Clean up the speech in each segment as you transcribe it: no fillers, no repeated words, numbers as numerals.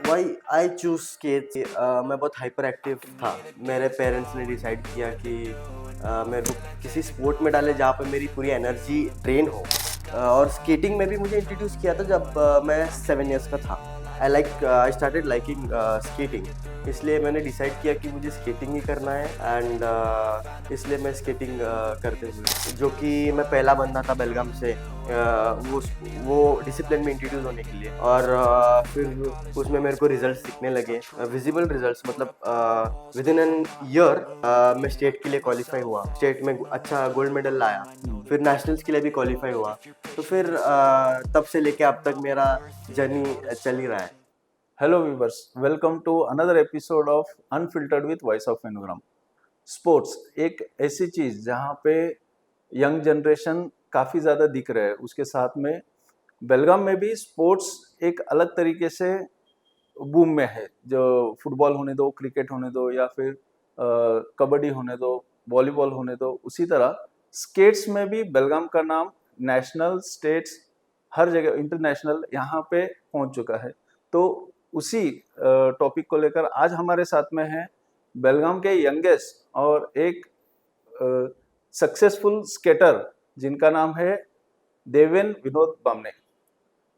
Y I choose skates. मैं बहुत hyper active था। मेरे पेरेंट्स ने डिसाइड किया कि मेरे को किसी स्पोर्ट में डाले जहाँ पे मेरी पूरी एनर्जी ड्रेन हो। और स्केटिंग में भी मुझे इंट्रोड्यूस किया था जब मैं 7 इयर्स का था। I started liking skating. इसलिए मैंने डिसाइड किया कि मुझे स्केटिंग ही करना है एंड इसलिए मैं स्केटिंग करते हुए, जो कि मैं पहला बंदा था बेलगाम से वो डिसिप्लिन में इंट्रोड्यूस होने के लिए। और फिर उसमें मेरे को रिजल्ट्स दिखने लगे, विजिबल रिजल्ट्स। मतलब विद इन एन ईयर मैं स्टेट के लिए क्वालिफाई हुआ, स्टेट में अच्छा गोल्ड मेडल लाया, फिर नेशनल्स के लिए भी क्वालिफाई हुआ। तो फिर तब से लेके अब तक मेरा जर्नी चल ही रहा है। Hello viewers, welcome to another episode of Unfiltered with Voice of Ingram. Sports एक ऐसी चीज जहाँ पे यंग जनरेशन काफी ज्यादा दिख रहा है, उसके साथ में बेलगाम में भी स्पोर्ट्स एक अलग तरीके से बूम में है। जो फुटबॉल होने दो, क्रिकेट होने दो, या फिर कबड्डी होने दो, वॉलीबॉल होने दो, उसी तरह स्केट्स में भी बेलगाम का नाम नेशनल, स्टेट्स, हर जगह इंटरनेशनल यहाँ पे पहुंच चुका है। तो उसी टॉपिक को लेकर आज हमारे साथ में है बेलगाम के यंगेस्ट और एक सक्सेसफुल स्केटर जिनका नाम है Deven Vinod Bamne.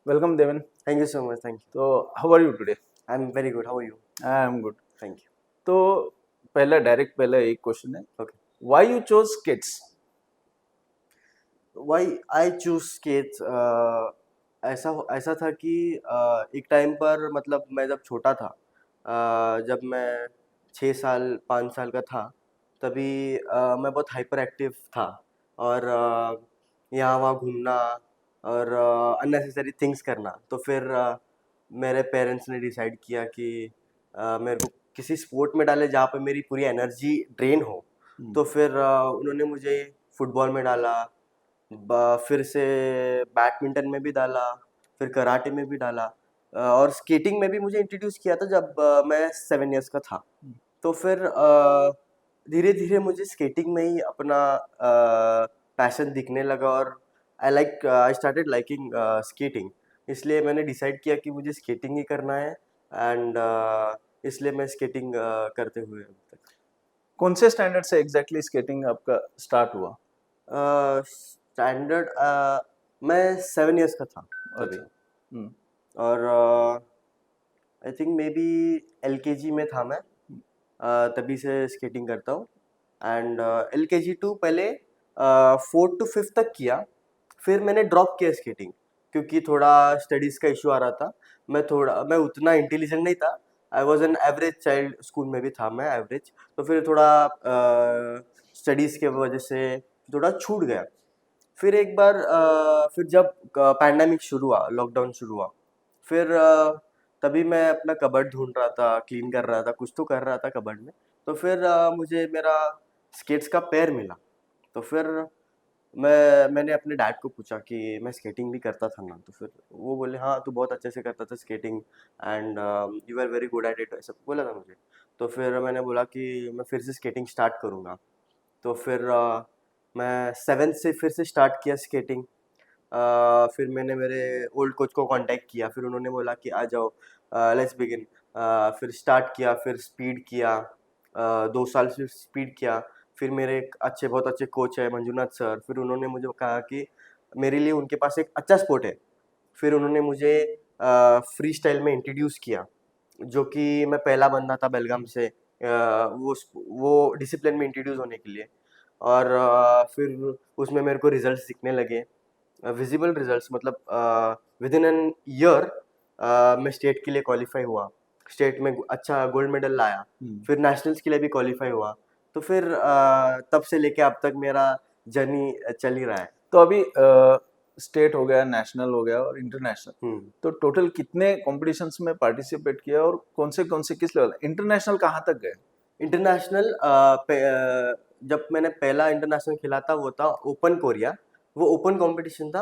Welcome Deven. Thank you so much. Thank you. तो how are you today? I am very good. How are you? I am good. Thank you. तो पहला एक क्वेश्चन है, okay. Why you chose skates? Why I choose skates, ऐसा ऐसा था कि एक टाइम पर, मतलब मैं जब छोटा था, जब मैं 6 साल 5 साल का था, तभी मैं बहुत हाइपर एक्टिव था। और यहाँ वहाँ घूमना और अननेसेसरी थिंग्स करना। तो फिर मेरे पेरेंट्स ने डिसाइड किया कि मेरे को किसी स्पोर्ट में डाले जहाँ पे मेरी पूरी एनर्जी ड्रेन हो। तो फिर उन्होंने मुझे फुटबॉल में डाला, फिर से बैडमिंटन में भी डाला, फिर कराटे में भी डाला, और स्केटिंग में भी मुझे इंट्रोड्यूस किया था जब मैं 7 इयर्स का था। तो फिर धीरे धीरे मुझे स्केटिंग में ही अपना पैशन दिखने लगा, और आई स्टार्टेड लाइकिंग स्केटिंग। इसलिए मैंने डिसाइड किया कि मुझे स्केटिंग ही करना है एंड इसलिए मैं स्केटिंग करते हुए अभी तक। कौन से स्टैंडर्ड से एग्जैक्टली स्केटिंग आपका स्टार्ट हुआ? स्टैंडर्ड मैं 7 इयर्स का था तभी। अच्छा। और I think may be LKG में था मैं, तभी से स्केटिंग करता हूँ। एंड LKG टू पहले 4 to 5 तक किया, फिर मैंने ड्रॉप किया स्केटिंग क्योंकि थोड़ा स्टडीज़ का इशू आ रहा था। मैं उतना इंटेलिजेंट नहीं था। I was an average child, school में भी था मैं एवरेज। तो फिर थोड़ा स्टडीज़ के वजह से थोड़ा छूट गया। फिर एक बार फिर जब पैंडेमिक शुरू हुआ, लॉकडाउन शुरू हुआ, फिर तभी मैं अपना कबर्ड ढूंढ रहा था, क्लीन कर रहा था, कुछ तो कर रहा था कबर्ड में। तो फिर मुझे मेरा स्केट्स का पेयर मिला। तो फिर मैंने अपने डैड को पूछा कि मैं स्केटिंग भी करता था ना। तो फिर वो बोले हाँ तू बहुत अच्छे से करता था skating and you are very good at it, ऐसा बोला था मुझे। तो फिर मैंने बोला कि मैं फिर से स्केटिंग स्टार्ट करूँगा। तो फिर मैं 7th से फिर से स्टार्ट किया स्केटिंग। फिर मैंने मेरे ओल्ड कोच को कांटेक्ट किया, फिर उन्होंने बोला कि आ जाओ, लेट्स बिगिन। फिर स्टार्ट किया, फिर स्पीड किया, 2 साल फिर स्पीड किया। फिर मेरे एक बहुत अच्छे कोच है मंजूनाथ सर, फिर उन्होंने मुझे कहा कि मेरे लिए उनके पास एक अच्छा स्पोर्ट है। फिर उन्होंने मुझे फ्री स्टाइल में इंट्रोड्यूस किया, जो कि मैं पहला बंदा था बेलगाम से वो डिसिप्लिन में इंट्रोड्यूस होने के लिए। और फिर उसमें मेरे को रिजल्ट्स दिखने लगे, विजिबल रिजल्ट्स। मतलब विद इन एन ईयर मैं स्टेट के लिए क्वालिफाई हुआ, स्टेट में अच्छा गोल्ड मेडल लाया, फिर नेशनल्स के लिए भी क्वालिफाई हुआ। तो फिर तब से लेके अब तक मेरा जर्नी चल ही रहा है। तो अभी स्टेट हो गया, नेशनल हो गया और इंटरनेशनल, तो टोटल कितने कॉम्पिटिशन्स में पार्टिसिपेट किया और कौन से किस लेवल? इंटरनेशनल कहाँ तक गए? इंटरनेशनल जब मैंने पहला इंटरनेशनल खेला था वो था ओपन कोरिया। वो ओपन कंपटीशन था,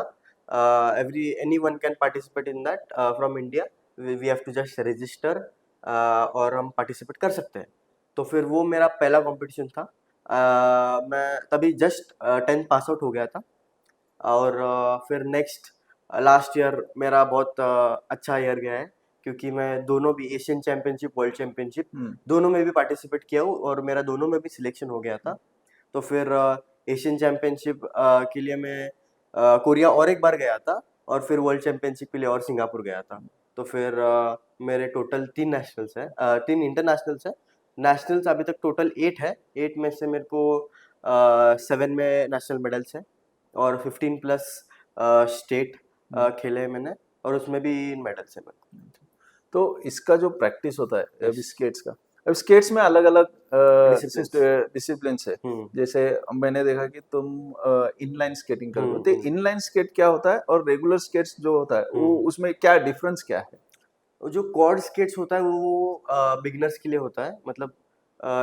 any one can participate in that from India. We have to just register और हम पार्टिसिपेट कर सकते हैं। तो फिर वो मेरा पहला कंपटीशन था। मैं तभी जस्ट 10th पास आउट हो गया था। और फिर नेक्स्ट लास्ट ईयर मेरा बहुत अच्छा ईयर गया है क्योंकि मैं दोनों भी एशियन चैंपियनशिप, वर्ल्ड चैंपियनशिप हम्म, दोनों में भी पार्टिसिपेट किया हूँ और मेरा दोनों में भी सिलेक्शन हो गया था। तो फिर एशियन चैंपियनशिप के लिए मैं कोरिया और एक बार गया था और फिर वर्ल्ड चैंपियनशिप के लिए और सिंगापुर गया था। तो फिर मेरे टोटल 3 नेशनल्स हैं, 3 इंटरनेशनल्स हैं। नेशनल्स अभी तक टोटल 8 है, 8 में से मेरे को 7 में नेशनल मेडल्स हैं और 15 प्लस स्टेट खेले हैं मैंने और उसमें भी मेडल्स हैं मेरे को। तो इसका जो प्रैक्टिस होता है अभी यस, स्केट्स का, अब स्केट्स में अलग अलग डिसिप्लिन्स। डिसिप्लिन है। हुँ, जैसे मैंने देखा कि तुम इनलाइन स्केटिंग करते हो, हुँ, तो हुँ, इनलाइन स्केट क्या होता है और रेगुलर स्केट्स जो होता है वो हुँ। उसमें क्या डिफरेंस क्या है? जो क्वाड स्केट्स होता है वो बिगिनर्स के लिए होता है, मतलब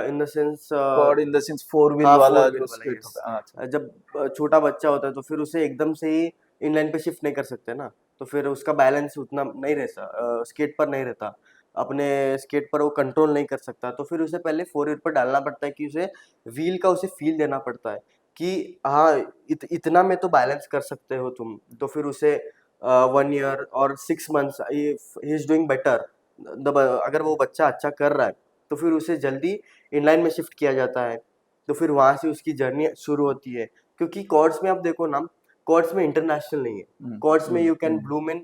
in the sense cord in the sense four wheel हाँ, वाला 4 व्हील जो वाला, स्केट यस। होता है, हाँ, अच्छा। जब छोटा बच्चा होता है तो फिर उसे एकदम से ही इनलाइन पे शिफ्ट नहीं कर सकते ना, तो फिर उसका बैलेंस उतना नहीं रहता, स्केट पर नहीं रहता। अपने स्केट पर वो कंट्रोल नहीं कर सकता, तो फिर उसे पहले 4 व्हील पर डालना पड़ता है कि उसे व्हील का उसे फ़ील देना पड़ता है कि हाँ, इतना में तो बैलेंस कर सकते हो तुम। तो फिर उसे 1 ईयर और 6 months if he is doing better, अगर वो बच्चा अच्छा कर रहा है, तो फिर उसे जल्दी इनलाइन में शिफ्ट किया जाता है। तो फिर वहाँ से उसकी जर्नी शुरू होती है, क्योंकि कॉर्ड्स में आप देखो ना, कॉर्ड्स में इंटरनेशनल नहीं है। हम्म, कॉर्ड्स में you can hmm, bloom in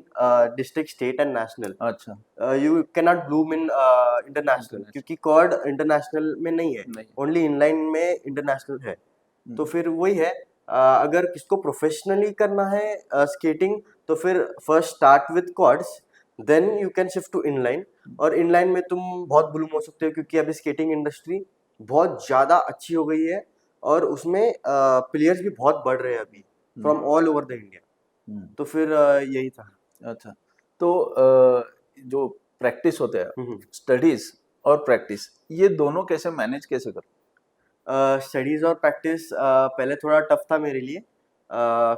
district, state and national. अच्छा। You can not bloom in international, international क्योंकि कॉर्ड इंटरनेशनल में नहीं है, नहीं। ओनली इनलाइन में इंटरनेशनल है। तो हम्म, फिर वही है, अगर किसको प्रोफेशनली करना है स्केटिंग, तो फिर first start with cords, then you can shift to inline. और इनलाइन में तुम बहुत ब्लूम हो सकते हो, क्योंकि अभी स्केटिंग इंडस्ट्री बहुत ज़्यादा अच्छी हो गई है और उसमें प्लेयर्स भी बहुत बढ़ रहे हैं अभी, hmm, from all over the India. Hmm, तो फिर यही था। अच्छा। तो जो प्रैक्टिस होते हैं, हम्म। स्टडीज और प्रैक्टिस, ये दोनों कैसे मैनेज कैसे करते स्टडीज़ और प्रैक्टिस पहले थोड़ा टफ था मेरे लिए,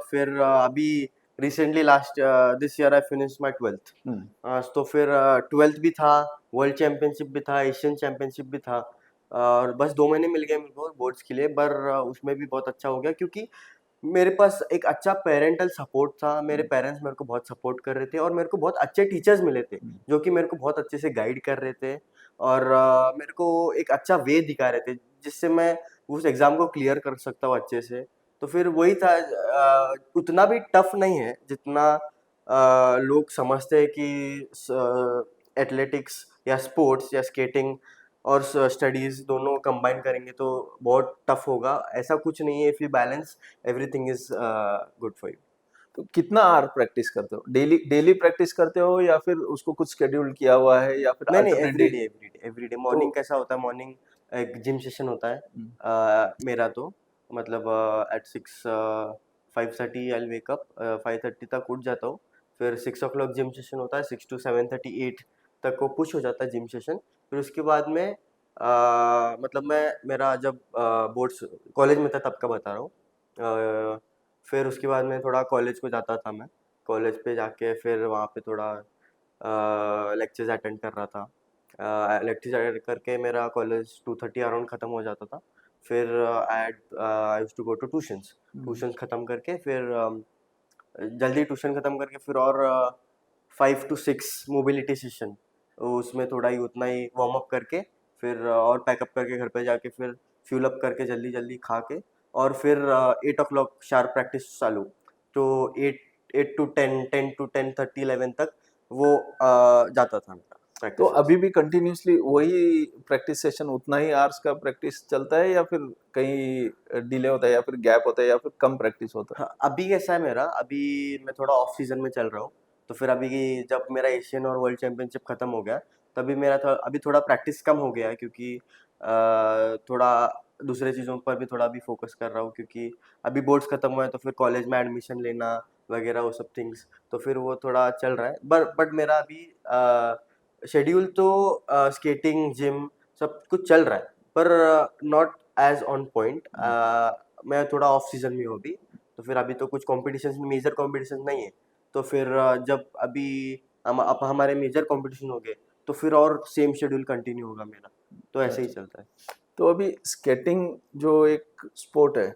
फिर अभी recently last this year I finish my twelfth. हो? हम्म, तो फिर ट्वेल्थ भी था, वर्ल्ड चैम्पियनशिप भी था, एशियन चैम्पियनशिप भी था, और बस 2 महीने मिल गए मेरे को बोर्ड्स के लिए, पर उसमें भी बहुत अच्छा हो गया, क्योंकि मेरे पास एक अच्छा पेरेंटल सपोर्ट था। मेरे हम्म, पेरेंट्स मेरे को बहुत सपोर्ट कर रहे थे और मेरे को बहुत अच्छे टीचर्स मिले थे, हम्म, जो कि मेरे को बहुत अच्छे से गाइड कर रहे थे और मेरे को एक अच्छा वे दिखा रहे थे, जिससे मैं उस एग्ज़ाम को क्लियर कर सकता हूँ अच्छे से। तो फिर वही था, उतना भी टफ नहीं है जितना लोग समझते हैं कि एथलेटिक्स या स्पोर्ट्स या स्केटिंग और स्टडीज़ दोनों कंबाइन करेंगे तो बहुत टफ होगा। ऐसा कुछ नहीं है, if you balance everything is good for you. तो कितना आवर प्रैक्टिस करते हो? डेली डेली प्रैक्टिस करते हो या फिर उसको कुछ शेड्यूल किया हुआ है या फिर नहीं, नहीं, alternate day? Everyday, everyday, everyday तो मॉर्निंग कैसा होता है, मॉर्निंग एक जिम सेशन होता है हम्म, मेरा तो, मतलब at 6 5:30 I will wake up, 5:30 तक उठ जाता हूँ। फिर 6 o'clock जिम सेशन होता है, 6 to 7:30 8 तक वो पुश हो जाता है जिम सेशन। फिर उसके बाद में मतलब मैं मेरा जब बोर्ड्स कॉलेज में था तब का बता रहा हूँ। फिर उसके बाद में थोड़ा कॉलेज को जाता था मैं, कॉलेज पे जाके फिर वहाँ पे थोड़ा लेक्चर्स अटेंड कर रहा था। लेक्चर्स अटेंड करके मेरा कॉलेज 2:30 अराउंड ख़त्म हो जाता था। फिर I used to go to tuitions. हम्म, ट्यूशन्स ख़त्म करके फिर जल्दी ट्यूशन ख़त्म करके फिर और 5 to 6 मोबिलिटी सेशन, उसमें थोड़ा ही उतना ही वार्म अप करके फिर और पैकअप करके घर पे जाके फिर फ्यूल अप करके जल्दी जल्दी खा के और फिर 8 o'clock शार्प प्रैक्टिस चालू। तो 8 to 10, 10 to 10:30 11 तक वो जाता था मेरा तो प्रैक्टिसेस। अभी भी कंटिन्यूअसली वही प्रैक्टिस सेशन उतना ही आवर्स का प्रैक्टिस चलता है या फिर कहीं डिले होता है या फिर गैप होता है या फिर कम प्रैक्टिस होता हाँ, अभी कैसा है मेरा, अभी मैं थोड़ा ऑफ सीजन में चल रहा हूँ। तो फिर अभी जब मेरा एशियन और वर्ल्ड चैंपियनशिप खत्म हो गया, तभी मेरा अभी थोड़ा प्रैक्टिस कम हो गया है, क्योंकि थोड़ा दूसरे चीज़ों पर भी थोड़ा भी फोकस कर रहा हूँ, क्योंकि अभी बोर्ड्स खत्म हुआ है तो फिर कॉलेज में एडमिशन लेना वगैरह वो सब थिंग्स, तो फिर वो थोड़ा चल रहा है। बट मेरा अभी शेड्यूल तो स्केटिंग जिम सब कुछ चल रहा है, पर नॉट एज ऑन पॉइंट। है? मैं थोड़ा ऑफ सीजन में हूँ अभी, तो फिर अभी तो कुछ कॉम्पिटिशन्स, मेजर कॉम्पिटिशन्स नहीं है। तो फिर जब अभी अब हमारे मेजर कॉम्पिटिशन हो गए, तो फिर और सेम शेड्यूल कंटिन्यू होगा मेरा, तो ऐसे ही अच्छा। चलता है। तो अभी स्केटिंग जो एक स्पोर्ट है,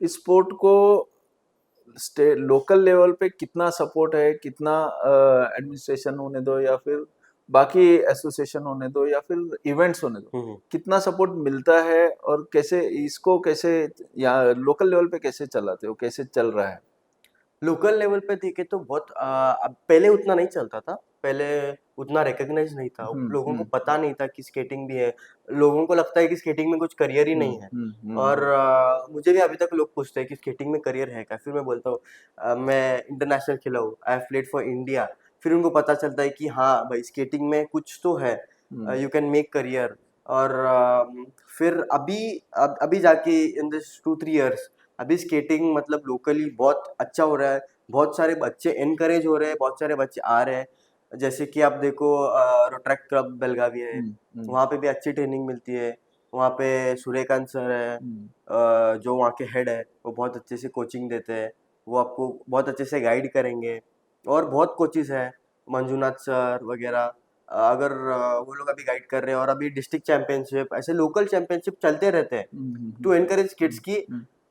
इस स्पोर्ट को स्टे लोकल लेवल पे कितना सपोर्ट है, कितना एडमिनिस्ट्रेशन होने दो या फिर बाकी एसोसिएशन होने दो या फिर इवेंट्स होने दो, हम्म। कितना सपोर्ट मिलता है और कैसे इसको कैसे या लोकल लेवल पे कैसे चलाते हो, कैसे चल रहा है? लोकल लेवल पे देखे तो बहुत अब पहले उतना नहीं चलता था। पहले उतना रिकॉग्नाइज नहीं था, लोगों को पता नहीं था कि स्केटिंग भी है। लोगों को लगता है कि स्केटिंग में कुछ करियर ही नहीं है। और मुझे भी अभी तक लोग पूछते हैं कि स्केटिंग में करियर है क्या। फिर मैं बोलता हूँ मैं इंटरनेशनल खेला हूँ, I have played for India. फिर उनको पता चलता है कि हाँ भाई स्केटिंग में कुछ तो है, यू कैन मेक करियर। और फिर अभी जाके इन दिस 2-3 years अभी स्केटिंग मतलब लोकली बहुत अच्छा हो रहा है। बहुत सारे बच्चे एनकरेज हो रहे हैं, बहुत सारे बच्चे आ रहे हैं। जैसे कि आप देखो रोट्रैक क्लब बेलगावी है, वहाँ पे भी अच्छी ट्रेनिंग मिलती है। वहाँ पे सूर्यकांत सर है, जो वहाँ के हेड है, वो बहुत अच्छे से कोचिंग देते हैं। वो आपको बहुत अच्छे से गाइड करेंगे। और बहुत कोचेस हैं, मंजूनाथ सर वगैरह। अगर वो लोग अभी गाइड कर रहे हैं। और अभी डिस्ट्रिक्ट चैंपियनशिप, ऐसे लोकल चैंपियनशिप चलते रहते हैं टू एनकरेज किड्स की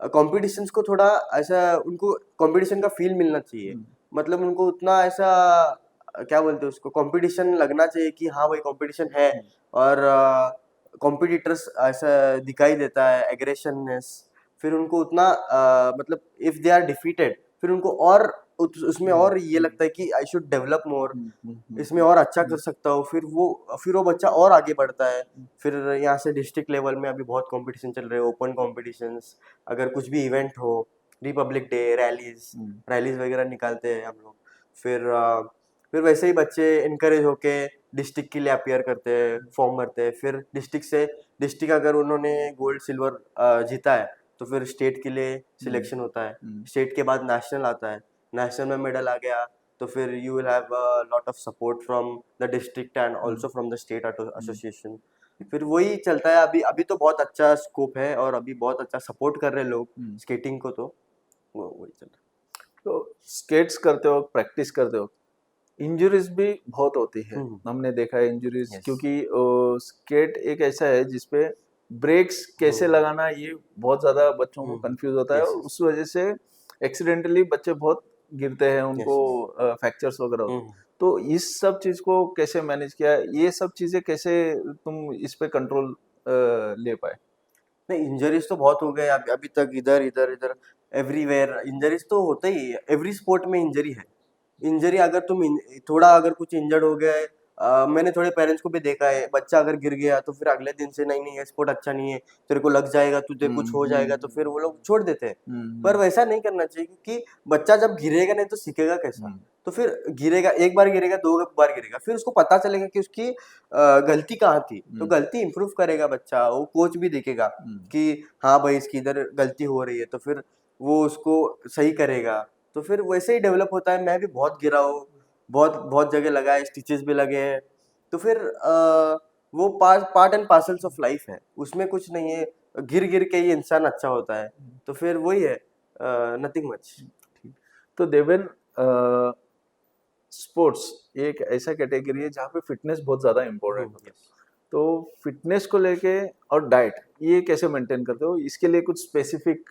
कॉम्पिटिशन्स को। थोड़ा ऐसा उनको कंपटीशन का फील मिलना चाहिए। मतलब उनको उतना ऐसा क्या बोलते हैं उसको, कंपटीशन लगना चाहिए कि हाँ भाई कंपटीशन है। और कॉम्पिटिटर्स ऐसा दिखाई देता है एग्रेशननेस। फिर उनको उतना मतलब इफ दे आर डिफीटेड, फिर उनको और उसमें और ये लगता है कि आई शुड डेवलप मोर, इसमें और अच्छा कर सकता हूँ। फिर वो बच्चा और आगे बढ़ता है। फिर यहाँ से डिस्ट्रिक्ट लेवल में अभी बहुत कंपटीशन चल रहे हैं, ओपन कॉम्पिटिशन्स। अगर कुछ भी इवेंट हो, रिपब्लिक डे, रैलीज रैलीज वगैरह निकालते हैं हम लोग। फिर फिर वैसे ही बच्चे इनकरेज होके डिस्ट्रिक्ट के लिए अपियर करते हैं, फॉर्म भरते हैं। फिर डिस्ट्रिक्ट अगर उन्होंने गोल्ड सिल्वर जीता है तो फिर स्टेट के लिए सिलेक्शन होता है। स्टेट के बाद नेशनल आता है, नेशनल में मेडल आ गया तो फिर you will have lot of support from the district and also from the state association. फिर वही चलता है। अभी अभी तो बहुत अच्छा स्कोप है और अभी बहुत अच्छा सपोर्ट कर रहे हैं लोग स्केटिंग को। तो वही चल रहा तो स्केट्स करते हो, प्रैक्टिस करते हो, इंजरीज भी बहुत होती है। हमने देखा है इंजरीज, Yes. क्योंकि स्केट एक ऐसा है जिसपे ब्रेक्स कैसे लगाना ये बहुत ज्यादा बच्चों को कंफ्यूज होता है, Yes, और yes. उस वजह से एक्सीडेंटली बच्चे बहुत गिरते हैं, उनको Yes, yes. फ्रैक्चर्स वगैरह होते हैं। तो इस सब चीज को कैसे मैनेज किया, ये सब चीजें कैसे तुम इस पे कंट्रोल ले पाए? नहीं, इंजरीज तो बहुत हो गए अभी अभी तक। इधर इधर इधर एवरीवेयर इंजरीज तो होता ही है। एवरी स्पोर्ट में इंजरी है। इंजरी अगर थोड़ा अगर कुछ इंजर्ड हो गया है, मैंने थोड़े पेरेंट्स को भी देखा है, बच्चा अगर गिर गया तो फिर अगले दिन से नहीं नहीं ये स्पोर्ट अच्छा नहीं है, तेरे को लग जाएगा, तुझे कुछ हो जाएगा, तो फिर वो लोग छोड़ देते हैं। पर वैसा नहीं करना चाहिए, क्योंकि बच्चा जब गिरेगा नहीं तो सीखेगा कैसा। तो फिर गिरेगा, एक बार गिरेगा, 2 बार गिरेगा, फिर उसको पता चलेगा कि उसकी गलती कहाँ थी। तो गलती इम्प्रूव करेगा बच्चा। वो कोच भी देखेगा कि हाँ भाई इसकी इधर गलती हो रही है, तो फिर वो उसको सही करेगा। तो फिर वैसे ही डेवलप होता है। मैं भी बहुत गिरा हूँ, बहुत बहुत जगह लगा है, स्टिचेस भी लगे हैं। तो फिर वो part and parcels of life है, उसमें कुछ नहीं है। गिर गिर के ही इंसान अच्छा होता है। तो फिर वही है, नथिंग मच। तो देवेन, स्पोर्ट्स एक ऐसा कैटेगरी है जहाँ पे फिटनेस बहुत ज़्यादा इम्पोर्टेंट होता है। यस। तो फिटनेस को लेके और डाइट, ये कैसे मेंटेन करते हो? इसके लिए कुछ स्पेसिफिक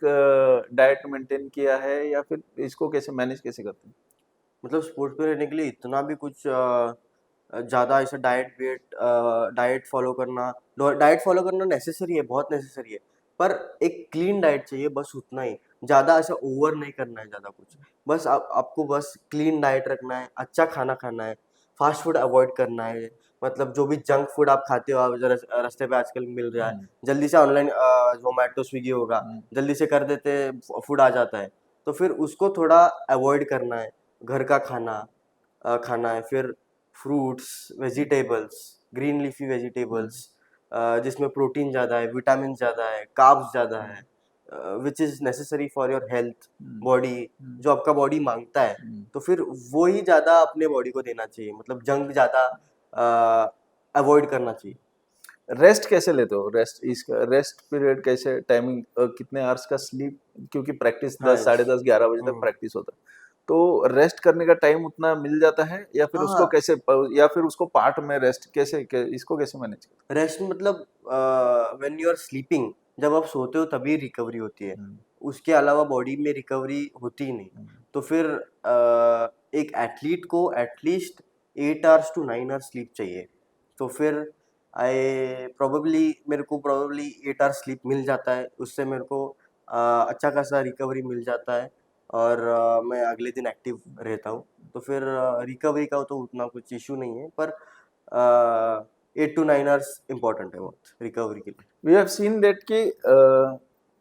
डाइट मेंटेन किया है या फिर इसको कैसे मैनेज कैसे करते हैं? मतलब स्पोर्ट्स पे रहने के लिए इतना भी कुछ ज़्यादा ऐसा डाइट फॉलो करना नेसेसरी है, बहुत नेसेसरी है। पर एक क्लीन डाइट चाहिए, बस उतना ही। ज़्यादा ऐसा ओवर नहीं करना है ज़्यादा कुछ। बस आपको बस क्लीन डाइट रखना है, अच्छा खाना खाना है, फास्ट फूड अवॉइड करना है। मतलब जो भी जंक फूड आप खाते हो, आप रास्ते पे आजकल मिल रहा है, जल्दी से ऑनलाइन जोमेटो स्विगी होगा, जल्दी से कर देते, फूड आ जाता है। तो फिर उसको थोड़ा अवॉइड करना है। घर का खाना खाना है। फिर fruits, vegetables, green leafy vegetables, जिसमें प्रोटीन ज़्यादा है, विटामिन ज़्यादा है, कार्ब्स ज़्यादा है, which is necessary for your health body, जो आपका बॉडी मांगता है। तो फिर वो ही ज़्यादा अपने बॉडी को देना चाहिए। मतलब जंक ज़्यादा अवॉइड करना चाहिए। रेस्ट कैसे लेते हो? रेस्ट, इसका रेस्ट पीरियड कैसे, टाइमिंग, कितने आवर्स का स्लीप, क्योंकि प्रैक्टिस हाँ 10 यस। 10:30 11 बजे तक प्रैक्टिस होता है। तो रेस्ट करने का टाइम उतना मिल जाता है या फिर हाँ उसको हाँ। कैसे या फिर उसको पार्ट में रेस्ट इसको कैसे मैनेज करते रेस्ट मतलब व्हेन यू आर स्लीपिंग, जब आप सोते हो तभी रिकवरी होती है। हो? उसके अलावा बॉडी में रिकवरी होती ही नहीं। तो फिर एक एथलीट को at least 8 hours to 9 hours sleep चाहिए। तो फिर मेरे को प्रोबेबली 8 आवर्स स्लीप मिल जाता है, उससे मेरे को अच्छा खासा रिकवरी मिल जाता है और मैं अगले दिन एक्टिव रहता हूँ। तो फिर रिकवरी का तो उतना कुछ इशू नहीं है, पर 8 टू 9 आवर्स इम्पोर्टेंट है बहुत रिकवरी के लिए। वी हैव सीन दैट कि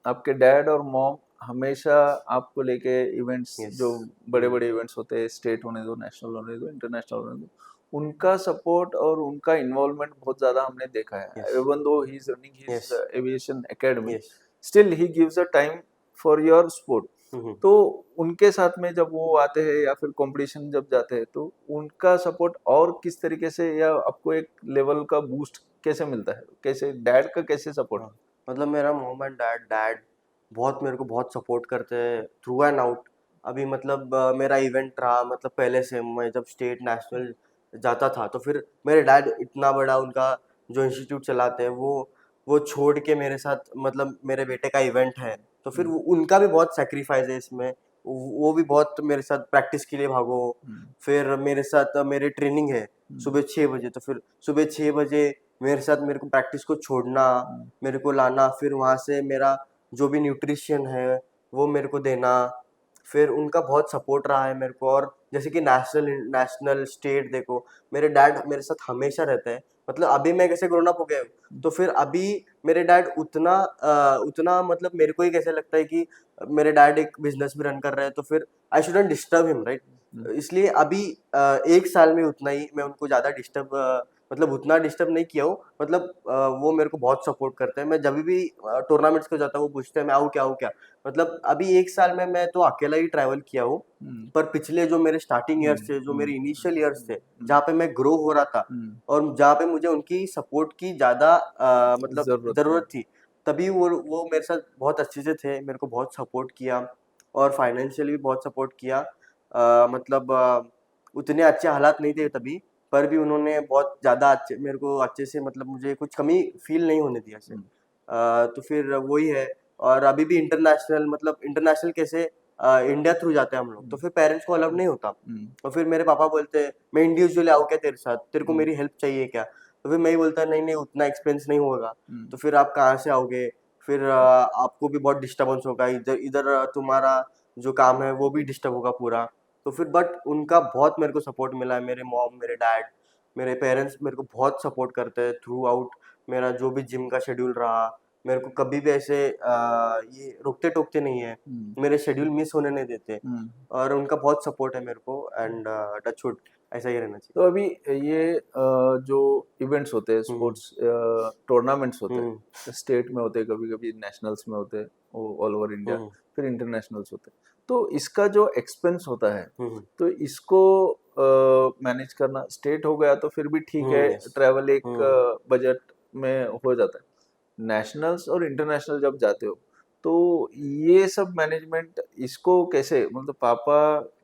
आपके डैड और मॉम हमेशा आपको लेके इवेंट्स यस। जो बड़े बड़े इवेंट्स होते हैं, स्टेट होने दो, नेशनल होने दो, इंटरनेशनल होने दो, उनका सपोर्ट और उनका इन्वॉल्वमेंट बहुत ज्यादा हमने देखा है। Yes. Even though he is running his yes. Aviation academy, yes. Still he gives a time for your sport. Hmm. तो उनके साथ में जब वो आते हैं या फिर कंपटीशन जब जाते हैं, तो उनका सपोर्ट और किस तरीके से, या आपको एक लेवल का बूस्ट कैसे मिलता है, कैसे डैड का कैसे सपोर्ट? हाँ, मतलब मेरा मॉम एंड डैड बहुत मेरे को बहुत सपोर्ट करते हैं थ्रू एंड आउट। अभी मतलब मेरा इवेंट रहा, मतलब पहले से मैं जब स्टेट नेशनल जाता था तो फिर मेरे डैड इतना बड़ा उनका जो इंस्टीट्यूट चलाते हैं वो छोड़ के मेरे साथ, मतलब मेरे बेटे का इवेंट है तो फिर उनका भी बहुत सेक्रीफाइस है इसमें। वो भी बहुत मेरे साथ प्रैक्टिस के लिए भागो, फिर मेरे साथ मेरे ट्रेनिंग है सुबह 6 बजे, तो फिर सुबह 6 बजे मेरे साथ मेरे को प्रैक्टिस को छोड़ना, मेरे को लाना, फिर वहाँ से मेरा जो भी न्यूट्रिशन है वो मेरे को देना। फिर उनका बहुत सपोर्ट रहा है मेरे को। और जैसे कि नेशनल नेशनल स्टेट देखो, मेरे डैड मेरे साथ हमेशा रहते हैं। मतलब अभी मैं कैसे ग्रोन अप हो गया हूँ, तो फिर अभी मेरे डैड उतना मतलब मेरे को ही कैसे लगता है कि मेरे डैड एक बिजनेस भी रन कर रहे हैं, तो फिर I shouldn't disturb him, right. इसलिए अभी 1 साल में उतना ही मैं उनको ज़्यादा मतलब उतना डिस्टर्ब नहीं किया हूँ। मतलब वो मेरे को बहुत सपोर्ट करते हैं। मैं जब भी टूर्नामेंट्स को जाता हूँ वो पूछते हैं मैं आऊँ क्या। मतलब अभी 1 साल में मैं तो अकेला ही ट्रैवल किया हूँ, पर पिछले जो मेरे स्टार्टिंग ईयर्स थे, जो मेरे इनिशियल ईयर्स थे, जहाँ पे मैं ग्रो हो रहा था और जहाँ पे मुझे उनकी सपोर्ट की ज़्यादा मतलब ज़रूरत थी, तभी वो मेरे साथ बहुत अच्छे से थे, मेरे को बहुत सपोर्ट किया और फाइनेंशियली भी बहुत सपोर्ट किया। मतलब उतने अच्छे हालात नहीं थे तभी, पर भी उन्होंने बहुत ज़्यादा अच्छे मेरे को अच्छे से, मतलब मुझे कुछ कमी फील नहीं होने दिया से। तो फिर वही है। और अभी भी इंटरनेशनल, मतलब इंटरनेशनल कैसे इंडिया थ्रू जाते हैं हम लोग, तो फिर पेरेंट्स को अलाउड नहीं होता। और फिर मेरे पापा बोलते हैं मैं इंडिविजुअली आऊँ क्या तेरे साथ, तेरे को मेरी हेल्प चाहिए क्या। तो फिर मैं ही बोलता नहीं नहीं, उतना एक्सपेंस नहीं होगा, तो फिर आप कहाँ से आओगे। फिर आपको भी बहुत डिस्टर्बेंस होगा, इधर इधर तुम्हारा जो काम है वो भी डिस्टर्ब होगा पूरा। तो फिर बट उनका बहुत मेरे को सपोर्ट मिला है, मेरे मॉम, मेरे डैड, मेरे पेरेंट्स मेरे को बहुत सपोर्ट करते हैं थ्रू आउट। मेरा जो भी जिम का शेड्यूल रहा, मेरे को कभी भी ऐसे ये रोकते टोकते नहीं है, मेरे शेड्यूल मिस होने नहीं देते। और उनका बहुत सपोर्ट है मेरे को एंड टच वुड ऐसा ही रहना तो चाहिए। अभी ये जो इवेंट्स होते हैं, हम्म। स्पोर्ट्स टूर्नामेंट्स होते हम्म। हैं, स्टेट में होते हैं, कभी कभी नेशनल्स में होते हैं, ऑल ओवर इंडिया, हम्म। फिर इंटरनेशनल्स होते हैं, तो इसका जो एक्सपेंस होता है, हम्म। तो इसको मैनेज करना, स्टेट हो गया तो फिर भी ठीक है, यस। ट्रैवल एक हम्म। बजट में हो जाता है। नेशनल्स और इंटरनेशनल जब जाते हो, तो ये सब मैनेजमेंट इसको कैसे, मतलब पापा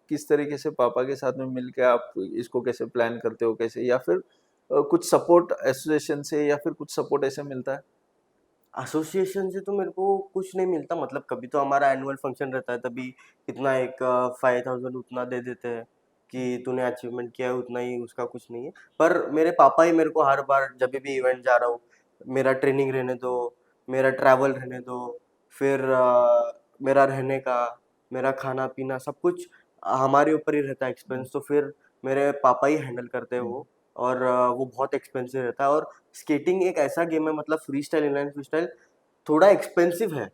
किस तरीके से, पापा के साथ में मिलके आप इसको कैसे प्लान करते हो, कैसे, या फिर कुछ सपोर्ट एसोसिएशन से, या फिर कुछ सपोर्ट ऐसे मिलता है? एसोसिएशन से तो मेरे को कुछ नहीं मिलता, मतलब कभी तो हमारा एनुअल फंक्शन रहता है तभी इतना एक 5,000 उतना दे देते हैं कि तूने अचीवमेंट किया है उतना ही, उसका कुछ नहीं है। पर मेरे पापा ही मेरे को हर बार जब भी इवेंट जा रहा हूँ, मेरा ट्रेनिंग रहने दो, मेरा ट्रैवल रहने दो, फिर मेरा रहने का, मेरा खाना पीना सब कुछ हमारे ऊपर ही रहता है एक्सपेंस। तो फिर मेरे पापा ही हैंडल करते हैं वो। और वो बहुत एक्सपेंसिव रहता है। और स्केटिंग एक ऐसा गेम है, मतलब free style, inline free style थोड़ा एक्सपेंसिव है।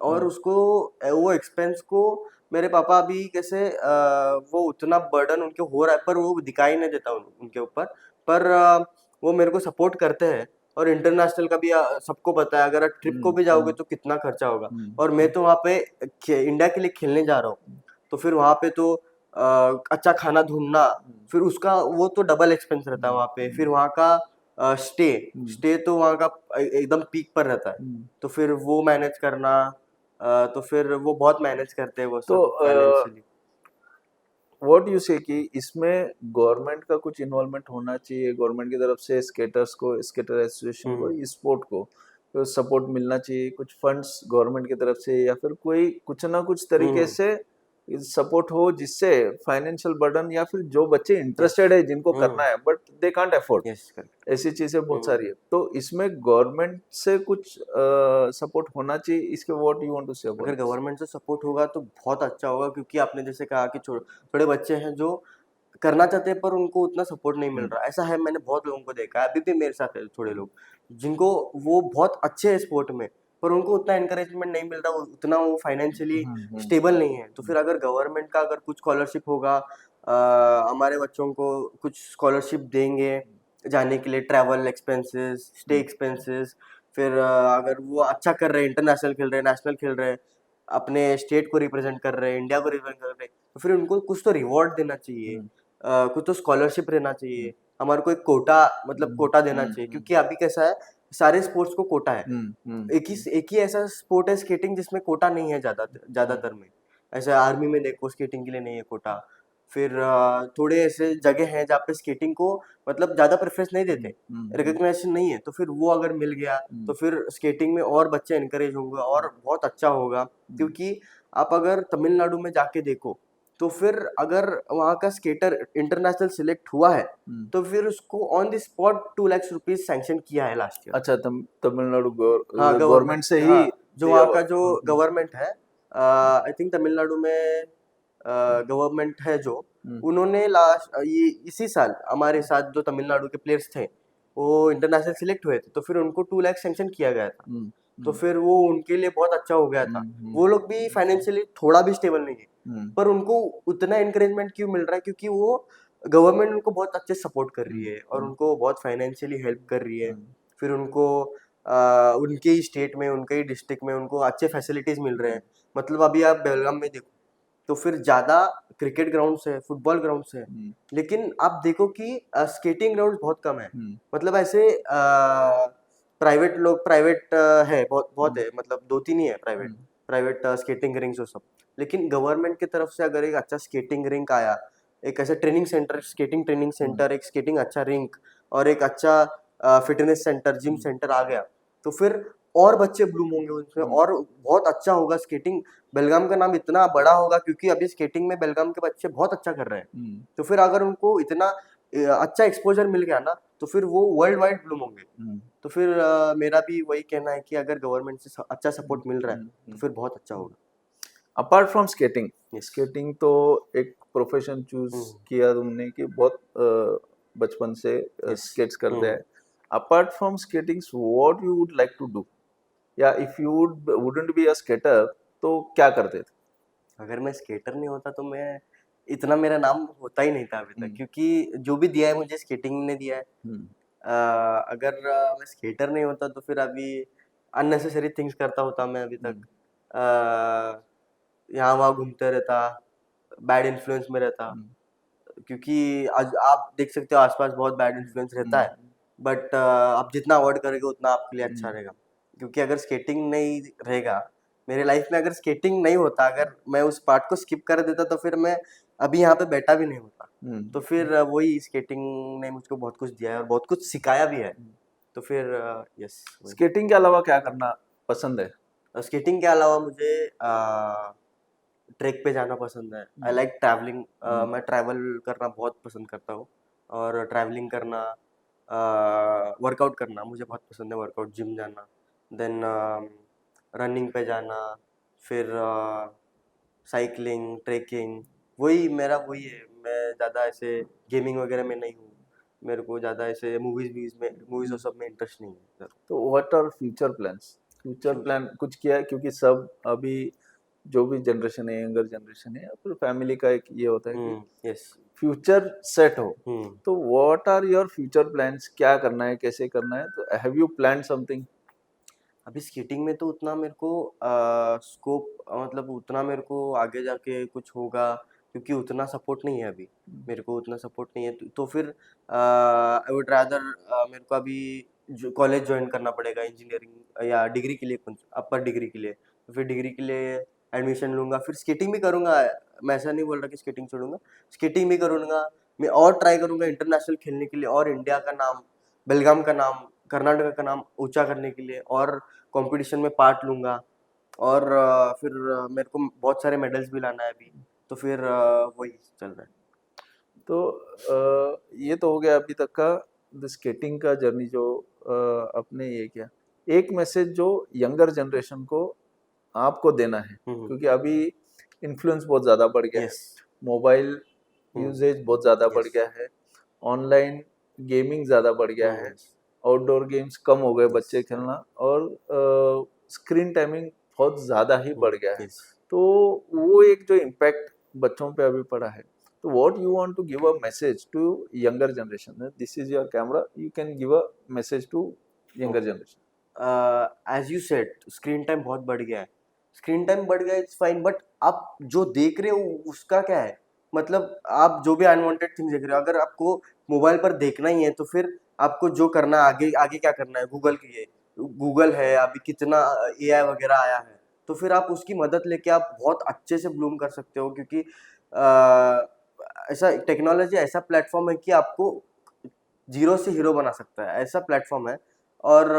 और उसको वो एक्सपेंस को मेरे पापा अभी कैसे वो उतना बर्डन उनके हो रहा है, पर वो दिखाई नहीं देता उनके ऊपर। पर वो मेरे को सपोर्ट करते हैं। और इंटरनेशनल का भी सबको पता है, अगर आप ट्रिप को भी जाओगे तो कितना खर्चा होगा। और मैं तो वहाँ पे इंडिया के लिए खेलने जा रहा हूँ, तो फिर वहाँ पे तो अच्छा खाना ढूंढना, फिर उसका वो तो डबल एक्सपेंस रहता है वहाँ पे। फिर वहाँ का स्टे स्टे तो वहाँ का एकदम पीक पर रहता है, तो फिर वो मैनेज करना, तो फिर वो बहुत मैनेज करते हैं वो तो सब फाइनेंशियली। व्हाट यू से कि इसमें गवर्नमेंट का कुछ इन्वॉल्वमेंट होना चाहिए, गवर्नमेंट की तरफ से स्केटर्स को, स्केटर एसोसिएशन को, स्पोर्ट को तो सपोर्ट मिलना चाहिए, कुछ फंड्स गवर्नमेंट की तरफ से, या फिर कोई कुछ ना कुछ तरीके से सपोर्ट हो, जिससे फाइनेंशियल बर्डन या फिर जो बच्चे इंटरेस्टेड है जिनको करना है but they can't afford, yes correct. ऐसी चीजें बहुत सारी है। तो इसमें गवर्नमेंट से कुछ सपोर्ट होना चाहिए, इसके what you want to say about अगर दिस? गवर्नमेंट से सपोर्ट होगा तो बहुत अच्छा होगा, क्योंकि आपने जैसे कहा कि थोड़े बच्चे हैं जो करना चाहते हैं पर उनको उतना सपोर्ट नहीं मिल रहा। ऐसा है, मैंने बहुत लोगों को देखा है, अभी भी मेरे साथ है थोड़े लोग जिनको वो बहुत अच्छे हैं स्पोर्ट में, पर उनको उतना एनकरेजमेंट नहीं मिल रहा, उतना वो फाइनेंशियली स्टेबल नहीं है। तो फिर अगर गवर्नमेंट का अगर कुछ स्कॉलरशिप होगा, हमारे बच्चों को कुछ स्कॉलरशिप देंगे जाने के लिए, ट्रैवल एक्सपेंसेस, स्टे एक्सपेंसेस, फिर अगर वो अच्छा कर रहे हैं, इंटरनेशनल खेल रहे हैं, नेशनल खेल रहे हैं, अपने स्टेट को रिप्रेजेंट कर रहे हैं, इंडिया को रिप्रेजेंट कर रहे हैं, तो फिर उनको कुछ तो रिवॉर्ड देना चाहिए, कुछ तो स्कॉलरशिप रहना चाहिए, हमारे को एक कोटा, मतलब कोटा देना चाहिए। क्योंकि अभी कैसा है, सारे स्पोर्ट्स को कोटा है। एक ही ऐसा स्पोर्ट है स्केटिंग जिसमें कोटा नहीं है ज्यादातर में। ऐसे आर्मी में देखो स्केटिंग के लिए नहीं है कोटा। फिर थोड़े ऐसे जगह हैं जहाँ पे स्केटिंग को मतलब ज्यादा प्रेफरेंस नहीं देते, रिकग्निशन नहीं है। तो फिर वो अगर मिल गया तो फिर स्केटिंग में और बच्चे एनकरेज होंगे और बहुत अच्छा होगा। क्योंकि आप अगर तमिलनाडु में जाके देखो, तो फिर अगर वहाँ का स्केटर इंटरनेशनल सिलेक्ट हुआ है तो फिर उसको on the spot 2 lakh rupees sanction किया है लास्ट ईयर। अच्छा, तमिलनाडु हाँ गवर्नमेंट, गवर्नमेंट से ही हाँ जो दिया वहाँ हुआ का है। जो गवर्नमेंट है, आई थिंक तमिलनाडु में गवर्नमेंट है जो, उन्होंने लास्ट ये इसी साल हमारे साथ जो तमिलनाडु के प्लेयर्स थे वो इंटरनेशनल सिलेक्ट हुए थे, तो फिर उनको 2 लाख सैंक्शन किया गया था। तो फिर वो उनके लिए बहुत अच्छा हो गया था। वो लोग भी फाइनेंशियली थोड़ा भी स्टेबल नहीं है, पर उनको उतना एनकरेजमेंट क्यों मिल रहा है, क्योंकि वो गवर्नमेंट उनको बहुत अच्छे सपोर्ट कर रही है और उनको बहुत फाइनेंशियली हेल्प कर रही है। फिर उनको उनके ही स्टेट में, उनके ही डिस्ट्रिक्ट में उनको अच्छे फैसिलिटीज मिल रहे हैं। मतलब अभी आप बेलगाम में देखो तो फिर ज्यादा क्रिकेट ग्राउंड्स है, फुटबॉल ग्राउंड्स है, लेकिन आप देखो कि स्केटिंग ग्राउंड बहुत कम है। मतलब ऐसे प्राइवेट लोग, प्राइवेट है, बहुत बहुत है, मतलब 2-3 ही है प्राइवेट प्राइवेट स्केटिंग रिंग्स और सब। लेकिन गवर्नमेंट की तरफ से अगर एक अच्छा स्केटिंग रिंक आया, एक ऐसा training centre, skating training centre, एक स्केटिंग अच्छा रिंक और एक अच्छा फिटनेस सेंटर, जिम सेंटर आ गया, तो फिर और बच्चे ब्लूम होंगे उसमें और बहुत अच्छा होगा। स्केटिंग बेलगाम का नाम इतना बड़ा होगा, क्योंकि अभी स्केटिंग में बेलगाम के बच्चे बहुत अच्छा कर रहे हैं। तो फिर अगर उनको इतना अच्छा एक्सपोजर मिल गया ना, तो फिर वो वर्ल्ड वाइड ब्लूम होंगे। तो फिर मेरा भी वही कहना है कि अगर गवर्नमेंट से अच्छा सपोर्ट मिल रहा है तो फिर बहुत अच्छा होगा। Apart from skating, Yes. Skating तो एक प्रोफेशन चूज किया तुमने कि बहुत बचपन से Yes. स्केट्स करते हैं। Apart from skating, what you would like to do, या if you wouldn't be a skater तो क्या करते थे? अगर मैं स्केटर नहीं होता तो मैं इतना, मेरा नाम होता ही नहीं था अभी तक, क्योंकि जो भी दिया है मुझे स्केटिंग ने दिया है। अगर मैं स्केटर नहीं होता तो फिर अभी अननेसेसरी थिंग्स करता होता मैं अभी तक। यहाँ वहाँ घूमते रहता, बैड इन्फ्लुएंस में रहता, क्योंकि आज आप देख सकते हो आसपास बहुत बैड इन्फ्लुएंस रहता है। बट आप जितना अवॉइड करोगे उतना आपके लिए अच्छा रहेगा। क्योंकि अगर स्केटिंग नहीं रहेगा मेरे लाइफ में, अगर स्केटिंग नहीं होता, अगर मैं उस पार्ट को स्किप कर देता तो फिर मैं अभी यहाँ पे बैठा भी नहीं होता। तो फिर वही स्केटिंग ने मुझको बहुत कुछ दिया है और बहुत कुछ सिखाया भी है। तो फिर यस, स्केटिंग के अलावा क्या करना पसंद है? स्केटिंग के अलावा मुझे ट्रैक पे जाना पसंद है। आई लाइक ट्रैवलिंग, मैं ट्रैवल करना बहुत पसंद करता हूँ। और ट्रैवलिंग करना, वर्कआउट करना मुझे बहुत पसंद है, वर्कआउट, जिम जाना, देन रनिंग पे जाना, फिर साइकिलिंग, ट्रेकिंग, वही मेरा वही है। मैं ज़्यादा ऐसे गेमिंग वगैरह में नहीं हूँ, मेरे को ज़्यादा ऐसे मूवीज़ और सब में इंटरेस्ट नहीं है। तो what are future plans? Future plan कुछ किया है? क्योंकि सब अभी जो भी जनरेशन है, यंगर जनरेशन है, फिर फैमिली का एक ये होता है कि यस। फ्यूचर सेट हो। तो what are your future plans? क्या करना है, कैसे करना है? तो हैव यू प्लान्ड समथिंग? अभी स्केटिंग में तो उतना मेरे को स्कोप, मतलब उतना मेरे को आगे जाके कुछ होगा, क्योंकि उतना सपोर्ट नहीं है अभी, मेरे को उतना सपोर्ट नहीं है। तो फिर आई वुड रादर, मेरे को अभी जो कॉलेज ज्वाइन करना पड़ेगा इंजीनियरिंग या डिग्री के लिए, कुछ अपर डिग्री के लिए। तो फिर डिग्री के लिए एडमिशन लूँगा, फिर स्केटिंग भी करूँगा। मैं ऐसा नहीं बोल रहा कि स्केटिंग छोड़ूंगा, स्केटिंग भी करूँगा मैं, और ट्राई करूँगा इंटरनेशनल खेलने के लिए, और इंडिया का नाम, बेलगाम का नाम, कर्नाटक का नाम ऊंचा करने के लिए, और कंपटीशन में पार्ट लूँगा। और फिर मेरे को बहुत सारे मेडल्स भी लाना है अभी। तो फिर वही चल रहा है। तो ये तो हो गया अभी तक का द स्केटिंग का जर्नी जो अपने ये किया। एक मैसेज जो यंगर जनरेशन को आपको देना है, क्योंकि अभी इन्फ्लुएंस बहुत ज़्यादा बढ़ गया है, यस। मोबाइल यूजेज बहुत ज़्यादा बढ़ यस। गया है, ऑनलाइन गेमिंग ज़्यादा बढ़ गया है, आउटडोर गेम्स कम हो गए बच्चे खेलना, और स्क्रीन टाइमिंग बहुत ज़्यादा ही बढ़ गया है। यस। तो वो एक जो इम्पैक्ट बच्चों पे अभी पड़ा है, तो what you want to give a message to younger generation? This is your camera, you can give a message to younger generation. As you said screen time बहुत बढ़ गया है, स्क्रीन टाइम बढ़ गया इट्स फाइन, बट आप जो देख रहे हो उसका क्या है? मतलब आप जो भी अनवांटेड थिंग्स देख रहे हो, अगर आपको मोबाइल पर देखना ही है तो फिर आपको जो करना है, आगे आगे क्या करना है, गूगल है, अभी कितना एआई वगैरह आया है, तो फिर आप उसकी मदद लेके आप बहुत अच्छे से ब्लूम कर सकते हो, क्योंकि ऐसा टेक्नोलॉजी ऐसा प्लेटफॉर्म है कि आपको जीरो से हीरो बना सकता है, ऐसा प्लेटफॉर्म है। और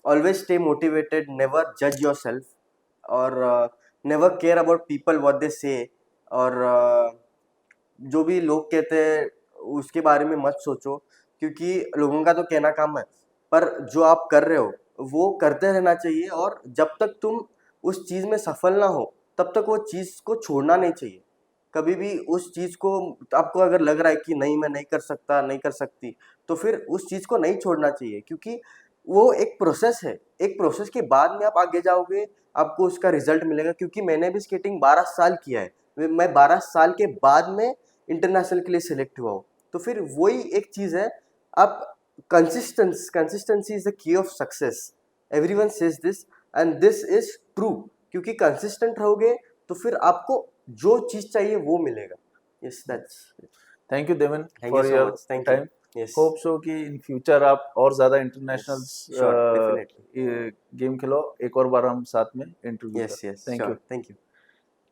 ऑलवेज स्टे मोटिवेटेड, नेवर जज योर सेल्फ, और never care about people what they से, और जो भी लोग कहते हैं उसके बारे में मत सोचो, क्योंकि लोगों का तो कहना काम है, पर जो आप कर रहे हो वो करते रहना चाहिए, और जब तक तुम उस चीज़ में सफल ना हो तब तक वो चीज़ को छोड़ना नहीं चाहिए। कभी भी उस चीज़ को, आपको अगर लग रहा है कि नहीं मैं नहीं कर सकता, नहीं कर सकती, तो फिर उस चीज़ को नहीं छोड़ना चाहिए, क्योंकि वो एक प्रोसेस है। एक प्रोसेस के बाद में आप आगे जाओगे, आपको उसका रिजल्ट मिलेगा, क्योंकि मैंने भी स्केटिंग 12 साल किया है, मैं 12 साल के बाद में इंटरनेशनल के लिए सिलेक्ट हुआ हूँ। तो फिर वही एक चीज़ है, आप consistency is the key of success, everyone says this and this is true, क्योंकि कंसिस्टेंट रहोगे तो फिर आपको जो चीज चाहिए वो मिलेगा। Yes, that's. Thank you Devan thank you for so your much, thank you. Time. Yes. Hope so कि इन फ्यूचर आप और ज़्यादा yes, international sure, definitely. Game खेलो, एक और बार हम साथ में इंटरव्यू यस, करें। Yes, thank sure, you. Thank you.